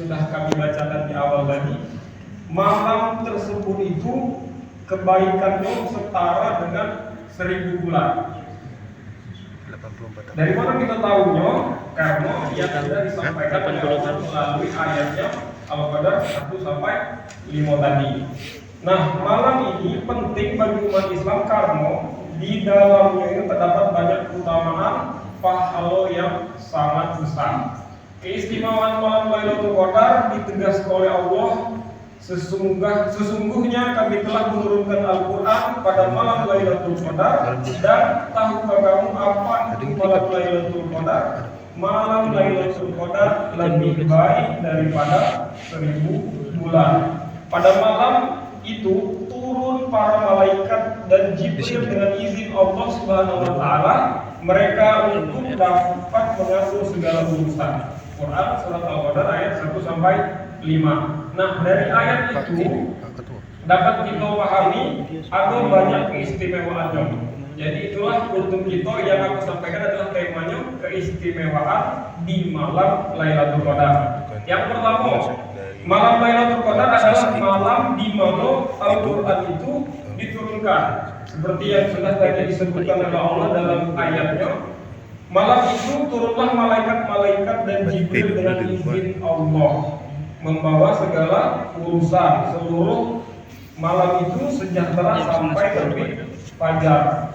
sudah kami bacakan di awal tadi, malam tersebut itu kebaikannya setara dengan 1000 bulan. Dari mana kita tahunya? Karena yang sudah disampaikan melalui ayatnya Al-Qadar 1 sampai 5 tadi. Nah, malam ini penting bagi umat Islam karena di dalamnya itu terdapat banyak keutamaan pahala yang sangat besar. Keistimewaan malam Lailatul Qadar ditegaskan oleh Allah, sesungguhnya kami telah menurunkan Al-Quran pada malam Lailatul Qadar, dan tahukah kamu apa itu malam Lailatul Qadar? Malam Lailatul Qadar lebih baik daripada 1000 bulan. Pada malam itu turun para malaikat dan Jibril dengan izin Allah Subhanahu wa taala, mereka untuk dapat mengatur segala urusan. Quran surat Al-Qadar ayat 1 sampai 5. Nah, dari ayat itu dapat kita pahami ada banyak keistimewaannya. Jadi itulah kultum kita yang aku sampaikan adalah temanya keistimewaan di malam Lailatul Qadar. Yang pertama, malam Lailatul Qadar adalah malam di mana Al-Quran itu diturunkan. Seperti yang sudah tadi disebutkan oleh Allah dalam ayatnya, malam itu turunlah malaikat-malaikat dan Jibril dengan izin Allah, membawa segala urusan. Seluruh malam itu sejahtera sampai terbit fajar.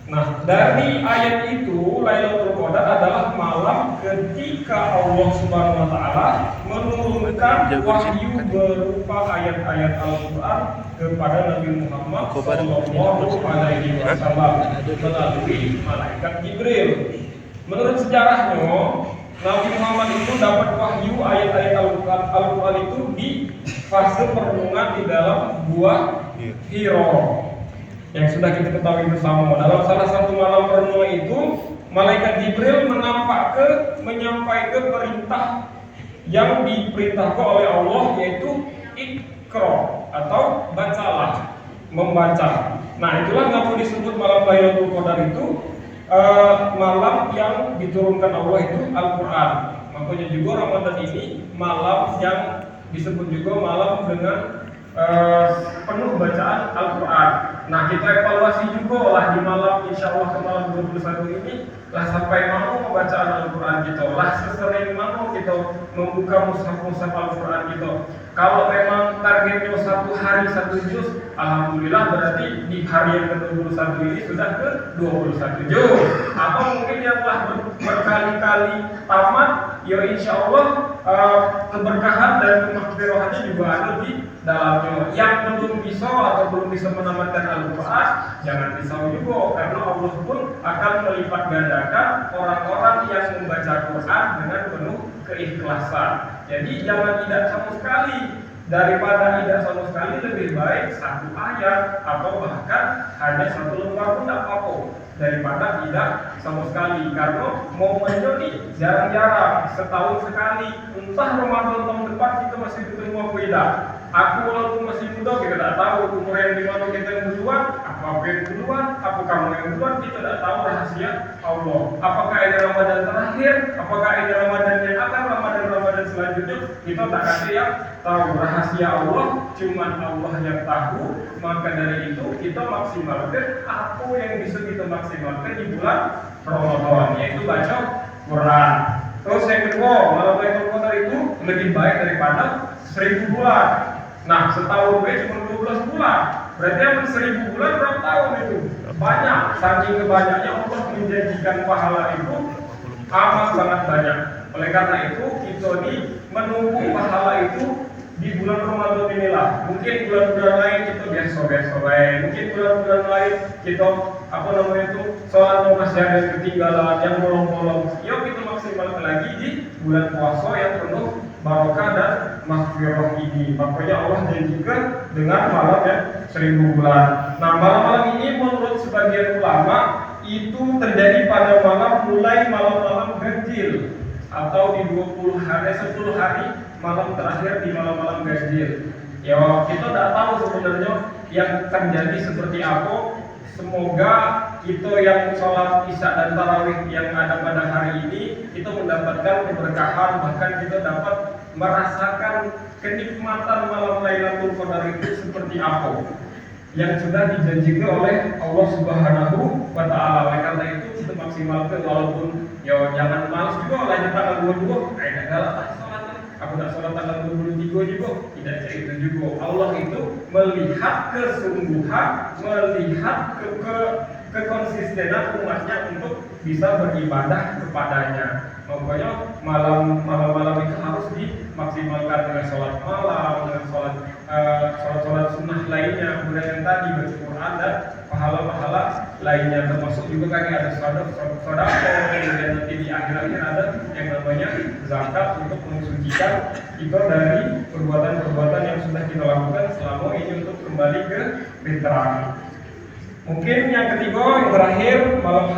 Nah, dari ayat itu Lailatul Qadar adalah malam ketika Allah Subhanahu wa taala menurunkan wahyu berupa ayat-ayat Al-Qur'an kepada Nabi Muhammad sallallahu alaihi wasallam melalui malaikat Jibril. Menurut sejarahnya, Nabi Muhammad itu dapat wahyu ayat-ayat Al-Qur'an itu di fase perenungan di dalam gua Hiro, yang sudah kita ketahui bersama. Dalam salah satu malam perenungan itu, malaikat Jibril menyampaikan perintah yang diperintahkan oleh Allah, yaitu Iqra atau bacalah, membaca. Nah, itulah yang disebut malam Lailatul Qadar itu malam yang diturunkan Allah itu Al-Quran. Makanya juga Ramadan ini malam yang disebut juga malam dengan penuh bacaan Al-Quran. Nah, kita evaluasi juga lah di malam insya Allah ke malam 21 ini lah sampai mana pembacaan Al-Quran kita, lah sesering mana kita membuka mushaf Al-Quran kita. Kalau memang targetnya satu hari 1 juz, alhamdulillah berarti di hari yang ke-21 ini sudah ke 21 juz. Atau mungkin yang telah berkali-kali tamat, ya insya Allah keberkahan dan kemakfirohannya juga ada di dalamnya. Yang belum bisa atau belum bisa menamatkan Al-Quran, jangan risau juga, karena Allah pun akan melipat gandakan orang-orang yang membaca Quran dengan penuh keikhlasan. Jadi jangan tidak sama sekali. Daripada tidak sama sekali, lebih baik 1 ayat atau bahkan hanya 1 lembar pun tidak apa-apa daripada tidak sama sekali. Karena momennya nih jarang-jarang, setahun sekali. Entah Ramadan tahun depan kita masih ketemu apa tidak. Aku walaupun masih muda, kita tidak tahu umur yang dimana kita yang duluan, apa yang duluan, apa kamu yang duluan, kita tidak tahu rahasia Allah. Apakah ini Ramadan terakhir, apakah ini Ramadan yang akan Ramadan selanjutnya, kita tak kasih yang tahu. Rahasia Allah cuman Allah yang tahu. Maka dari itu kita maksimalkan apa yang bisa kita maksimalkan di bulan Ramadan, yaitu baca Quran. Terus yang kedua, malam Lailatul Qadar itu lebih baik daripada 1000 bulan. Nah, setahun cuma 12 bulan. Berarti yang 1000 bulan berapa tahun itu? Banyak. Saking kebanyaknya Allah menjanjikan pahala itu amat sangat banyak. Oleh karena itu kita menunggu pahala itu di bulan Ramadan inilah. Mungkin bulan-bulan lain kita biasa-biasa baik. Mungkin bulan-bulan lain kita sholat masih ada yang ketinggalan, yang bolong-bolong. Yuk kita maksimalkan lagi di bulan puasa yang penuh barokah dan maghfirah ini. Makanya Allah janjikan dengan malam yang 1000 bulan. Nah, malam-malam ini menurut sebagian ulama itu terjadi pada mulai malam-malam ganjil atau di 10 hari malam terakhir di malam-malam ganjil. Ya, kita tidak tahu sebenarnya yang terjadi seperti apa. Semoga kita yang sholat isya dan tarawih yang ada pada hari ini kita mendapatkan keberkahan, bahkan kita dapat merasakan kenikmatan malam Lailatul Qadar itu seperti apa yang sudah dijanjikan oleh Allah Subhanahu wa Ta'ala. Oleh karena itu kita maksimalkan, walaupun ya jangan malas juga lah tanggal 22, adalah sholat. Aku tak sholat tanggal 23 juga, tidak cerita juga. Allah itu melihat kesungguhan, melihat kekonsistenan umatnya untuk bisa beribadah kepadanya. Makanya malam-malam itu harus dimaksimalkan dengan sholat malam, dengan sholat sunnah lainnya, kemudian yang tadi baca Quran dan pahala-pahala lainnya, termasuk juga kan ada sedekah, kemudian nanti di akhir-akhir ada yang namanya zakat untuk mensucikan kita dari perbuatan-perbuatan yang sudah kita lakukan selama ini untuk kembali ke fitrah. Mungkin yang ketiga, yang terakhir, malam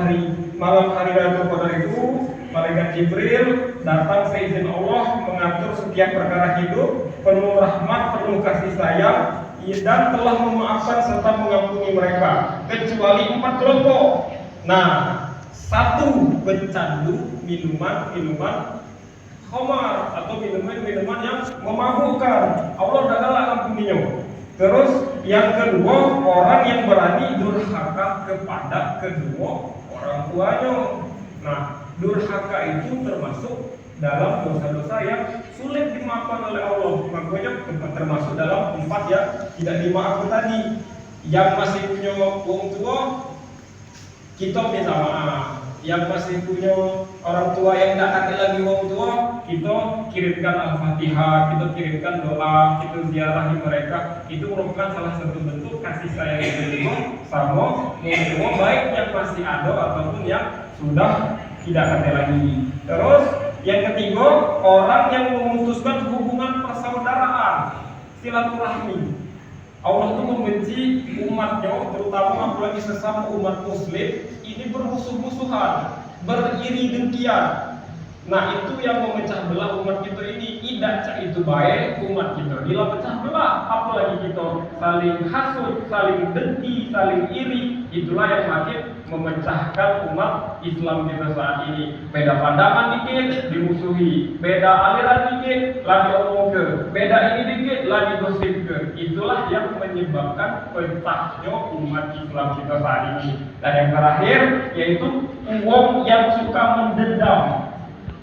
hari Lailatul Qadar itu malaikat Jibril datang seizin Allah mengatur setiap perkara hidup, penuh rahmat, penuh kasih sayang, dan telah memaafkan serta mengampuni mereka, kecuali 4 kelompok. Nah, 1 pecandu minuman khamar atau minuman yang memabukkan. Allah adalah ampuninya. Terus yang kedua, orang yang berani durhaka kepada kedua orang tuanya. Nah, durhaka itu termasuk dalam dosa-dosa yang sulit dimaafkan oleh Allah. Makanya termasuk dalam 4 yang tidak dimaafkan tadi. Yang masih punya orang tua, kita minta maaf. Yang masih punya orang tua yang tidak ada lagi orang tua, kita kirimkan Al-Fatihah, kita kirimkan doa, kita ziarahi mereka. Itu merupakan salah satu bentuk kasih sayang yang kedua sama orang tua, baik yang masih ada ataupun yang sudah tidak ada lagi. Terus yang ketiga, orang yang memutuskan hubungan persaudaraan, silaturahmi. Allah itu membenci umatnya, terutama apalagi sesama umat muslim ini bermusuh-musuhan, beriri dengkian. Nah, itu yang memecah belah umat kita ini. Tidak itu baik umat kita bila pecah belah, apalagi kita saling hasut, saling dengki, saling iri. Itulah yang makin memecahkan umat Islam kita saat ini. Beda pandangan dikit dimusuhi, beda aliran dikit lagi omong ke, beda ini dikit lagi gosip ke. Itulah yang menyebabkan pecahnya umat Islam kita saat ini. Dan yang terakhir yaitu uang yang suka mendendam.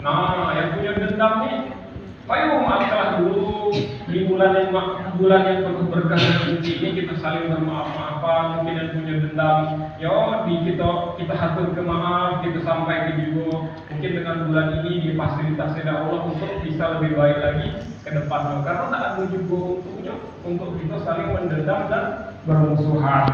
Nah, yang punya dendam nih, ayo maafkan dulu di bulan yang penuh berkah ini kita saling bermaaf-maafan. Mungkin yang punya dendam, yo kita hatur ke maaf, kita sampaikan juga. Mungkin dengan bulan ini difasilitasi oleh Allah untuk bisa lebih baik lagi ke depannya. Karena tak ada juga untuk kita saling mendendam dan bermusuhan.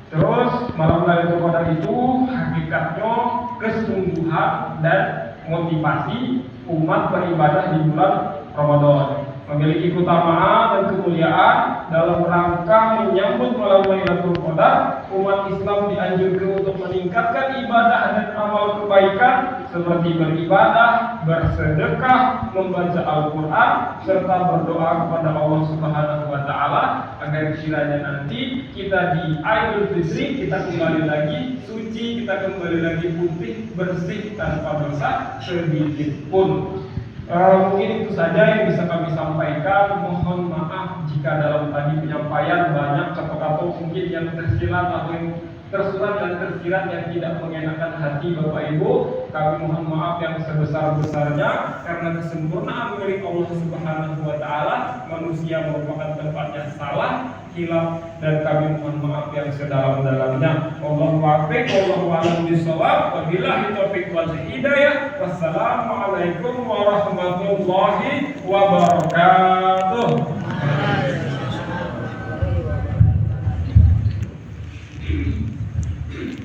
Terus malam Lailatul Qadar itu hakikatnya kesungguhan dan motivasi umat beribadah di bulan Ramadan, memiliki keutamaan dan kemuliaan. Dalam rangka menyambut malam Lailatul Qadar, umat Islam dianjurkan untuk meningkatkan ibadah dan amal kebaikan seperti beribadah, bersedekah, membaca Al-Quran, serta berdoa kepada Allah Subhanahu wa Ta'ala agar kiranya nanti kita di Idul Fitri kita kembali lagi suci, kita kembali lagi putih, bersih, tanpa dosa sedikit pun. Mungkin itu saja yang bisa kami sampaikan. Mohon maaf jika dalam tadi penyampaian banyak kata-kata mungkin yang tersirat atau yang tersurat dan tersirat yang tidak mengenakan hati Bapak Ibu. Kami mohon maaf yang sebesar-besarnya, karena kesempurnaan milik Allah Subhanahu wa Ta'ala. Manusia merupakan tempatnya salah, hilaf, dan kami mohon maaf yang sedalam-dalamnya. Wallahu a'lam, wallahu a'lam bishawab. Wabillahi taufiq wal hidayah. Wassalamualaikum warahmatullahi wabarakatuh.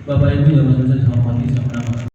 Bapak Ibu yang saya hormati,